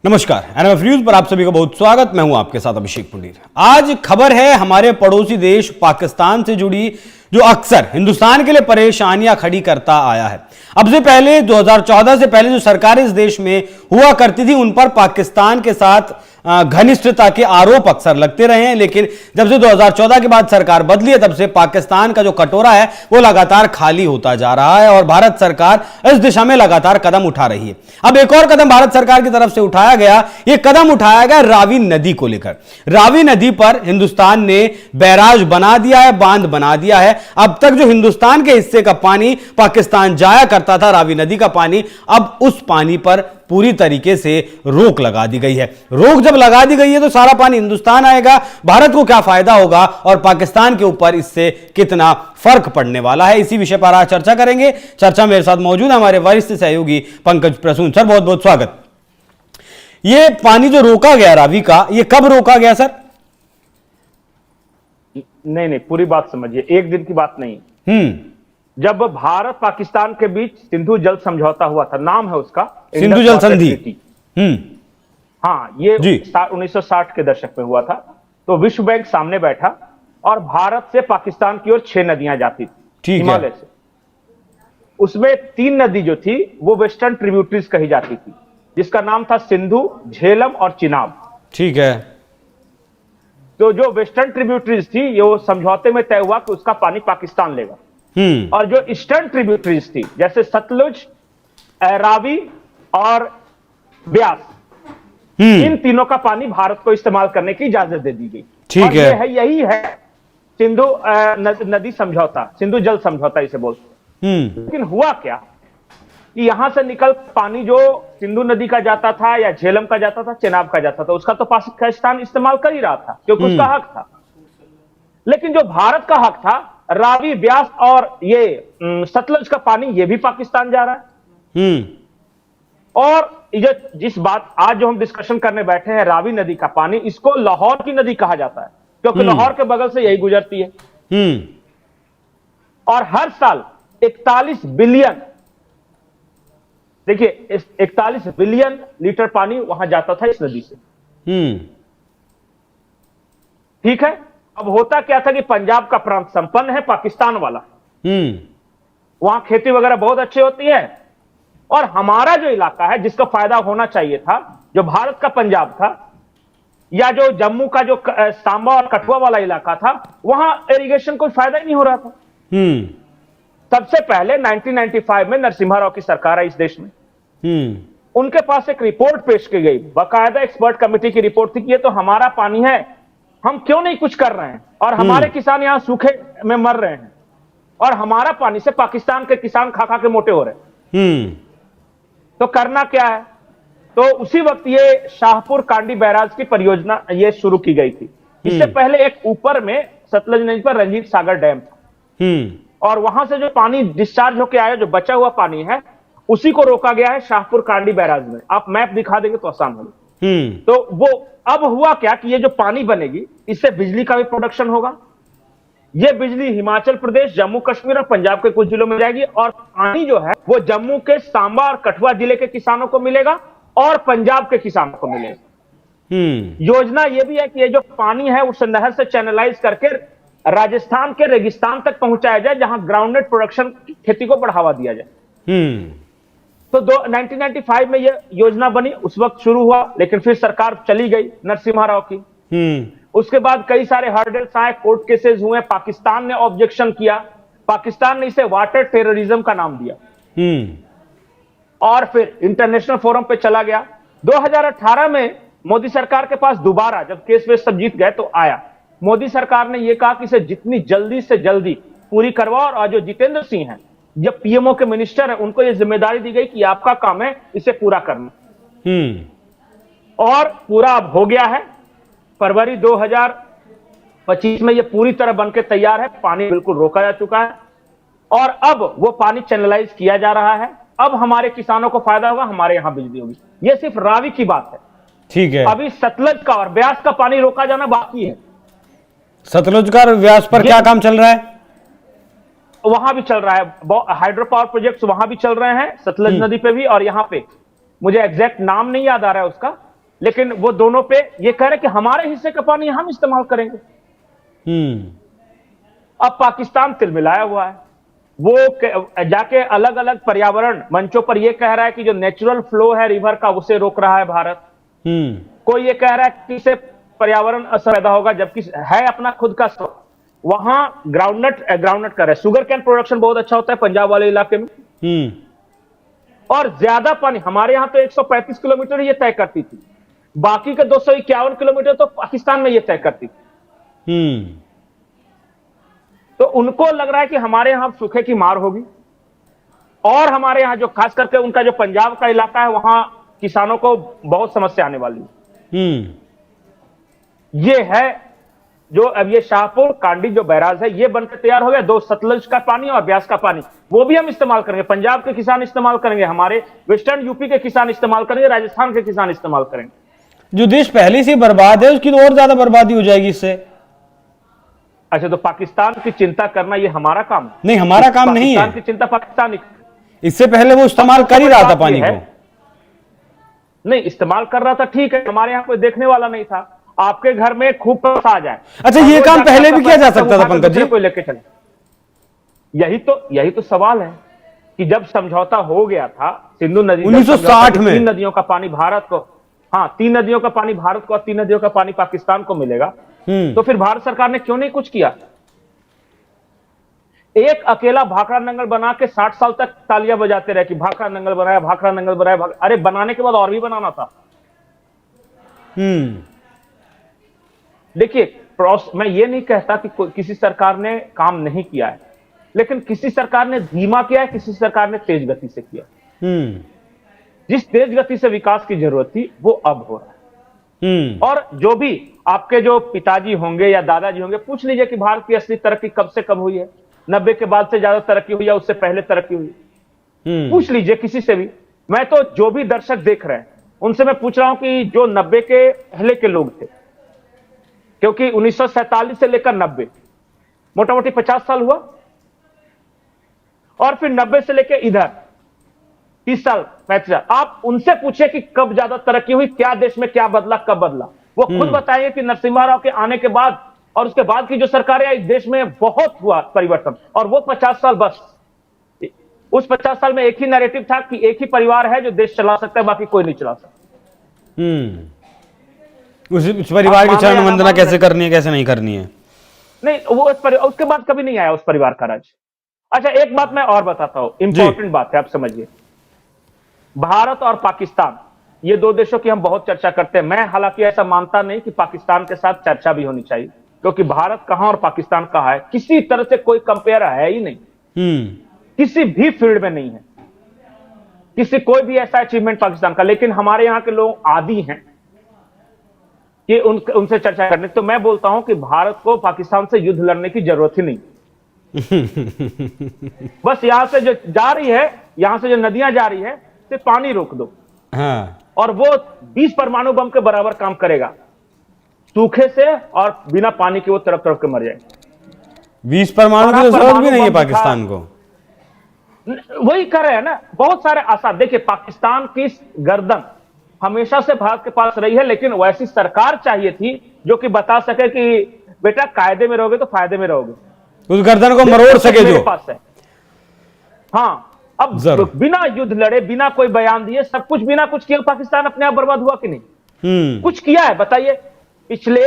नमस्कार, NMF news पर आप सभी का बहुत स्वागत। मैं हूं आपके साथ अभिषेक पुंडीर। आज खबर है हमारे पड़ोसी देश पाकिस्तान से जुड़ी, जो अक्सर हिंदुस्तान के लिए परेशानियां खड़ी करता आया है। अब से पहले 2014 से पहले जो सरकारें इस देश में हुआ करती थी, उन पर पाकिस्तान के साथ घनिष्ठता के आरोप अक्सर लगते रहे हैं, लेकिन जब से 2014 के बाद सरकार बदली है, तब से पाकिस्तान का जो कटोरा है वो लगातार खाली होता जा रहा है और भारत सरकार इस दिशा में लगातार कदम उठा रही है। अब एक और कदम भारत सरकार की तरफ से उठाया गया, ये कदम उठाया गया रावी नदी को लेकर। रावी नदी पर हिंदुस्तान ने बैराज बना दिया है, बांध बना दिया है। अब तक जो हिंदुस्तान के हिस्से का पानी पाकिस्तान जाया करता था, रावी नदी का पानी, अब उस पानी पर पूरी तरीके से रोक लगा दी गई है। रोक जब लगा दी गई है तो सारा पानी हिंदुस्तान आएगा। भारत को क्या फायदा होगा और पाकिस्तान के ऊपर इससे कितना फर्क पड़ने वाला है, इसी विषय पर आज चर्चा करेंगे। चर्चा मेरे साथ मौजूद है हमारे वरिष्ठ सहयोगी पंकज प्रसून। सर, बहुत बहुत स्वागत। ये पानी जो रोका गया रावी का, ये कब रोका गया सर? नहीं, पूरी बात समझिए, एक दिन की बात नहीं। जब भारत पाकिस्तान के बीच सिंधु जल समझौता हुआ था, नाम है उसका सिंधु जल संधि। हाँ, ये 1960 के दशक में हुआ था। तो विश्व बैंक सामने बैठा और भारत से पाकिस्तान की ओर 6 नदियां जाती थी हिमालय से। उसमें 3 नदी जो थी वो वेस्टर्न ट्रिब्यूटरीज कही जाती थी, जिसका नाम था सिंधु, झेलम और चिनाब। ठीक है। तो जो वेस्टर्न ट्रिब्यूटरीज थी, ये वो समझौते में तय हुआ कि उसका पानी पाकिस्तान लेगा। और जो ईस्टर्न ट्रिब्यूटरीज थी, जैसे सतलुज, रावी और ब्यास, इन तीनों का पानी भारत को इस्तेमाल करने की इजाजत दे दी गई। ठीक है। यही है सिंधु नदी समझौता, सिंधु जल समझौता इसे बोलते। लेकिन हुआ क्या कि यहां से निकल पानी जो सिंधु नदी का जाता था या झेलम का जाता था, चिनाब का जाता था, उसका तो पाकिस्तान इस्तेमाल कर ही रहा था क्योंकि उसका हक था। लेकिन जो भारत का हक था, रावी, ब्यास और ये सतलुज का पानी, ये भी पाकिस्तान जा रहा है। और ये जिस बात आज जो हम डिस्कशन करने बैठे हैं, रावी नदी का पानी, इसको लाहौर की नदी कहा जाता है क्योंकि लाहौर के बगल से यही गुजरती है। और हर साल 41 बिलियन, देखिए 41 बिलियन लीटर पानी वहां जाता था इस नदी से। ठीक है। अब होता क्या था कि पंजाब का प्रांत संपन्न है, पाकिस्तान वाला, वहां खेती वगैरह बहुत अच्छी होती है, और हमारा जो इलाका है जिसका फायदा होना चाहिए था, जो भारत का पंजाब था या जो जम्मू का जो सांबा और कठुआ वाला इलाका था, वहां इरिगेशन कोई फायदा ही नहीं हो रहा था। सबसे पहले 1995 में नरसिम्हा राव की सरकार है इस देश में। उनके पास एक रिपोर्ट पेश की गई, बाकायदा एक्सपर्ट कमेटी की रिपोर्ट थी कि ये तो हमारा पानी है, हम क्यों नहीं कुछ कर रहे हैं, और हमारे किसान यहां सूखे में मर रहे हैं, और हमारा पानी से पाकिस्तान के किसान खा खा के मोटे हो रहे हैं। तो करना क्या है? तो उसी वक्त ये शाहपुर कांडी बैराज की परियोजना ये शुरू की गई थी। इससे पहले एक ऊपर में सतलज नदी पर रंजीत सागर डैम था, और वहां से जो पानी डिस्चार्ज होकर आया, जो बचा हुआ पानी है, उसी को रोका गया है शाहपुर कांडी बैराज में। आप मैप दिखा देंगे तो आसान होगा। तो वो अब हुआ क्या कि ये जो पानी बनेगी, इससे बिजली का भी प्रोडक्शन होगा। ये बिजली हिमाचल प्रदेश, जम्मू कश्मीर और पंजाब के कुछ जिलों में जाएगी, और पानी जो है वो जम्मू के सांबा और कठुआ जिले के किसानों को मिलेगा और पंजाब के किसानों को मिलेगा। योजना ये भी है कि ये जो पानी है उस नहर से चैनलाइज करके राजस्थान के रेगिस्तान तक पहुंचाया जाए, जहां ग्राउंडनेट प्रोडक्शन खेती को बढ़ावा दिया जाए। तो 1995 में यह योजना बनी, उस वक्त शुरू हुआ, लेकिन फिर सरकार चली गई नरसिम्हा राव की। उसके बाद कई सारे हर्डल्स आए, कोर्ट केसेस हुए, पाकिस्तान ने ऑब्जेक्शन किया, पाकिस्तान ने इसे वाटर टेररिज्म का नाम दिया, और फिर इंटरनेशनल फोरम पे चला गया। 2018 में मोदी सरकार के पास दोबारा, जब केस वेस सब जीत गए तो आया, मोदी सरकार ने यह कहा कि इसे जितनी जल्दी से जल्दी पूरी करवाओ, और जो जितेंद्र सिंह हैं, जब पीएमओ के मिनिस्टर है, उनको यह जिम्मेदारी दी गई कि आपका काम है इसे पूरा करना। और पूरा अब हो गया है। फरवरी 2025 में यह पूरी तरह बनकर तैयार है, पानी बिल्कुल रोका जा चुका है, और अब वो पानी चैनलाइज किया जा रहा है। अब हमारे किसानों को फायदा होगा, हमारे यहां बिजली होगी। यह सिर्फ रावी की बात है। ठीक है। अभी सतलज का और ब्यास का पानी रोका जाना बाकी है। सतलुज का और ब्यास पर क्या काम चल रहा है? वहां भी चल रहा है, हाइड्रो पावर प्रोजेक्ट्स वहां भी चल रहे हैं, सतलज नदी पे भी, और यहां पे मुझे एग्जैक्ट नाम नहीं याद आ रहा है उसका, लेकिन वो दोनों पे ये कह रहे कि हमारे हिस्से का पानी हम इस्तेमाल करेंगे। अब पाकिस्तान तिलमिलाया हुआ है, वो जाके अलग अलग पर्यावरण मंचों पर ये कह रहा है कि जो नेचुरल फ्लो है रिवर का उसे रोक रहा है भारत। कोई ये कह रहा है कि इससे पर्यावरण असर पैदा होगा, जबकि है अपना खुद का स्रोत। वहां ग्राउंडनट कर रहे हैं, शुगर कैन प्रोडक्शन बहुत अच्छा होता है पंजाब वाले इलाके में। और ज्यादा पानी हमारे यहां तो 135 किलोमीटर ये तय करती थी, बाकी के 251 किलोमीटर तो पाकिस्तान में ये तय करती थी। तो उनको लग रहा है कि हमारे यहां सूखे की मार होगी, और हमारे यहां जो खास करके उनका जो पंजाब का इलाका है वहां किसानों को बहुत समस्या आने वाली है। ये है जो अब ये शाहपुर कांडी जो बैराज है ये बनकर तैयार हो गया, 2 सतलज का पानी और ब्यास का पानी वो भी हम इस्तेमाल करेंगे, पंजाब के किसान इस्तेमाल करेंगे, हमारे वेस्टर्न यूपी के किसान इस्तेमाल करेंगे, राजस्थान के किसान इस्तेमाल करेंगे। जो देश पहले से बर्बाद है उसकी तो और ज्यादा बर्बादी हो जाएगी इससे। अच्छा, तो पाकिस्तान की चिंता करना ये हमारा काम है? नहीं, हमारा काम नहीं है। पाकिस्तान की चिंता पाकिस्तान ही, इससे पहले वो इस्तेमाल कर ही रहा था पानी को। नहीं इस्तेमाल कर रहा था, ठीक है, हमारे यहां कोई देखने वाला नहीं था। आपके घर में खूब पैसा आ जाए, अच्छा ये काम पहले भी किया जा सकता था पंकज जी, कोई लेके चले। यही तो सवाल है कि जब समझौता हो गया था सिंधु नदी 1960 में 3 नदियों का पानी भारत को, हाँ 3 नदियों का पानी भारत को और 3 नदियों का पानी पाकिस्तान को मिलेगा, तो फिर भारत सरकार ने क्यों नहीं कुछ किया? एक अकेला भाखड़ा नंगल बना के 60 साल तक तालियां बजाते रहे कि भाखड़ा नंगल बनाया, भाखड़ा नंगल बनाया। अरे बनाने के बाद और भी बनाना था। देखिए, मैं ये नहीं कहता कि किसी सरकार ने काम नहीं किया है, लेकिन किसी सरकार ने धीमा किया है, किसी सरकार ने तेज गति से किया। जिस तेज गति से विकास की जरूरत थी वो अब हो रहा है। और जो भी आपके जो पिताजी होंगे या दादाजी होंगे, पूछ लीजिए कि भारत की असली तरक्की कब से कब हुई है? 90 के बाद से ज्यादा तरक्की हुई या उससे पहले तरक्की हुई? पूछ लीजिए किसी से भी। मैं तो जो भी दर्शक देख रहे हैं उनसे मैं पूछ रहा हूं कि जो 90 के पहले के लोग थे, क्योंकि 1947 से लेकर 90 मोटा मोटी 50 साल हुआ, और फिर 90 से लेकर इधर 30 साल 35 साल, आप उनसे पूछे कि कब ज्यादा तरक्की हुई, क्या देश में क्या बदला, कब बदला? वो खुद बताएंगे कि नरसिम्हा राव के आने के बाद और उसके बाद की जो सरकार है इस देश में बहुत हुआ परिवर्तन। और वो 50 साल, बस उस 50 साल में एक ही नैरेटिव था कि एक ही परिवार है जो देश चला सकता है, बाकी कोई नहीं चला सकता। उस परिवार की चरण वंदना कैसे करनी है, कैसे नहीं करनी है, नहीं वो उसके बाद कभी नहीं आया उस परिवार का राज। अच्छा, एक बात मैं और बताता हूं, इंपॉर्टेंट बात है, आप समझिए। भारत और पाकिस्तान ये 2 देशों की हम बहुत चर्चा करते हैं। मैं हालांकि ऐसा मानता नहीं कि पाकिस्तान के साथ चर्चा भी होनी चाहिए, क्योंकि भारत कहां और पाकिस्तान कहां है, किसी तरह से कोई कंपेयर है ही नहीं। किसी भी फील्ड में नहीं है, किसी कोई भी ऐसा अचीवमेंट पाकिस्तान का। लेकिन हमारे यहां के लोग आदी हैं कि उनसे चर्चा करने। तो मैं बोलता हूं कि भारत को पाकिस्तान से युद्ध लड़ने की जरूरत ही नहीं। बस यहां से जो जा रही है, यहां से जो नदियां जा रही है, सिर्फ पानी रोक दो। और वो 20 परमाणु बम के बराबर काम करेगा, सूखे से और बिना पानी के वो तरफ तरफ के मर जाए। 20 परमाणु की जरूरत भी नहीं है पाकिस्तान को। वही कर रहे हैं ना, बहुत सारे आसार। देखिए, पाकिस्तान की गर्दन हमेशा से भारत के पास रही है, लेकिन वैसी सरकार चाहिए थी जो कि बता सके कि बेटा कायदे में रहोगे तो फायदे में रहोगे, उस गर्दन को मरोड़ सके जो पास है। हाँ, अब बिना युद्ध लड़े, बिना कोई बयान दिए, सब कुछ बिना कुछ किए पाकिस्तान अपने आप बर्बाद हुआ कि नहीं? कुछ किया है बताइए? पिछले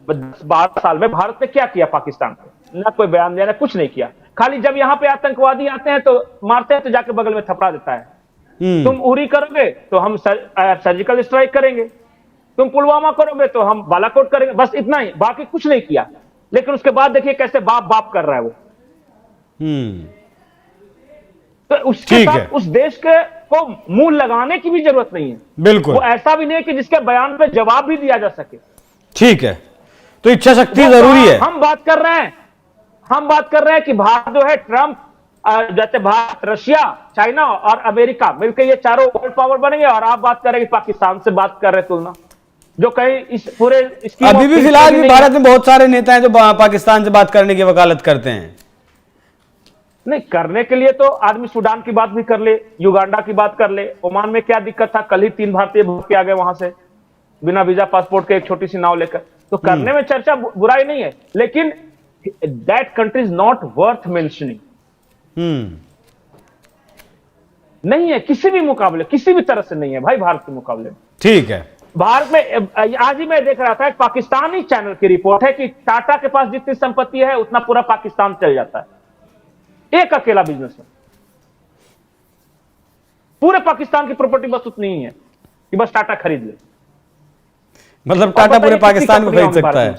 10-12 साल में भारत ने क्या किया पाकिस्तान को? ना कोई बयान दिया, ना कुछ नहीं किया। खाली जब यहां पे आतंकवादी आते हैं तो मारते हैं तो जाके बगल में थपड़ा देता है। तुम उरी करोगे तो हम सर्जिकल स्ट्राइक करेंगे, तुम पुलवामा करोगे तो हम बालाकोट करेंगे, बस इतना ही, बाकी कुछ नहीं किया। लेकिन उसके बाद देखिए कैसे बाप बाप कर रहा है वो। तो उसके साथ उस देश के को मुंह लगाने की भी जरूरत नहीं है। बिल्कुल, वो ऐसा भी नहीं है कि जिसके बयान पे जवाब भी दिया जा सके। ठीक है, तो इच्छा शक्ति जरूरी है। हम बात कर रहे हैं कि भारत जो है, ट्रंप जैसे भारत, रशिया, चाइना और अमेरिका मिलकर ये चारों वर्ल्ड पावर बनेंगे, और आप बात कर रहे हैं कि पाकिस्तान से बात कर रहे तुलना, जो कहीं इस पूरे अभी भी फिलहाल भी भारत में बहुत सारे नेता हैं जो पाकिस्तान से बात करने की वकालत करते हैं। नहीं करने के लिए तो आदमी सूडान की बात भी कर ले, युगांडा की बात कर ले। ओमान में क्या दिक्कत था? कल ही 3 भारतीय भाग के आ गए वहां से। बिना वीजा पासपोर्ट के एक छोटी सी नाव लेकर, तो करने में चर्चा बुराई नहीं है, लेकिन that country is not worth mentioning. नहीं है किसी भी मुकाबले, किसी भी तरह से नहीं है भाई भारत के मुकाबले में। ठीक है। भारत में आज ही मैं देख रहा था, एक पाकिस्तानी चैनल की रिपोर्ट है कि टाटा के पास जितनी संपत्ति है उतना पूरा पाकिस्तान चल जाता है, एक अकेला बिजनेसमैन। पूरे पाकिस्तान की प्रॉपर्टी बस उतनी ही है कि बस टाटा खरीद ले। मतलब टाटा पूरे पाकिस्तान को खरीद सकता है।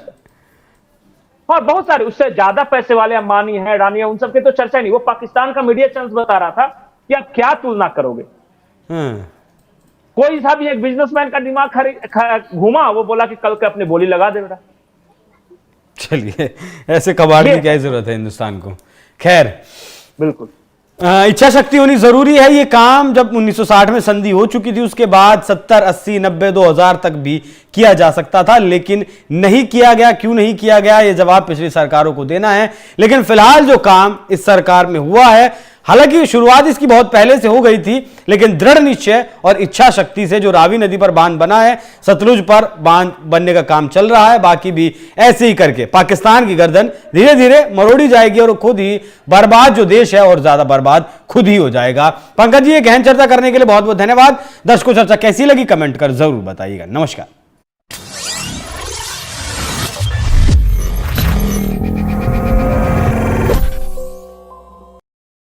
और बहुत सारे उससे ज्यादा पैसे वाले अंबानी है, अडानी है, उन सबकी तो चर्चा नहीं। वो पाकिस्तान का मीडिया चैनल बता रहा था कि आप क्या तुलना करोगे। कोई सा भी एक बिजनेसमैन का दिमाग घूमा, वो बोला कि कल के अपनी बोली लगा दे बेटा। चलिए, ऐसे कबाड़ की क्या जरूरत है हिंदुस्तान को। खैर, बिल्कुल इच्छा शक्ति होनी जरूरी है। ये काम जब 1960 में संधि हो चुकी थी, उसके बाद 70, 80, 90, 2000 तक भी किया जा सकता था, लेकिन नहीं किया गया। क्यों नहीं किया गया, ये जवाब पिछली सरकारों को देना है। लेकिन फिलहाल जो काम इस सरकार में हुआ है, हालांकि शुरुआत इसकी बहुत पहले से हो गई थी, लेकिन दृढ़ निश्चय और इच्छा शक्ति से जो रावी नदी पर बांध बना है, सतलुज पर बांध बनने का काम चल रहा है। बाकी भी ऐसे ही करके पाकिस्तान की गर्दन धीरे धीरे मरोड़ी जाएगी और खुद ही बर्बाद जो देश है और ज्यादा बर्बाद खुद ही हो जाएगा। पंकज जी, ये गहन चर्चा करने के लिए बहुत बहुत धन्यवाद। दर्शकों, चर्चा कैसी लगी कमेंट कर जरूर बताइएगा। नमस्कार।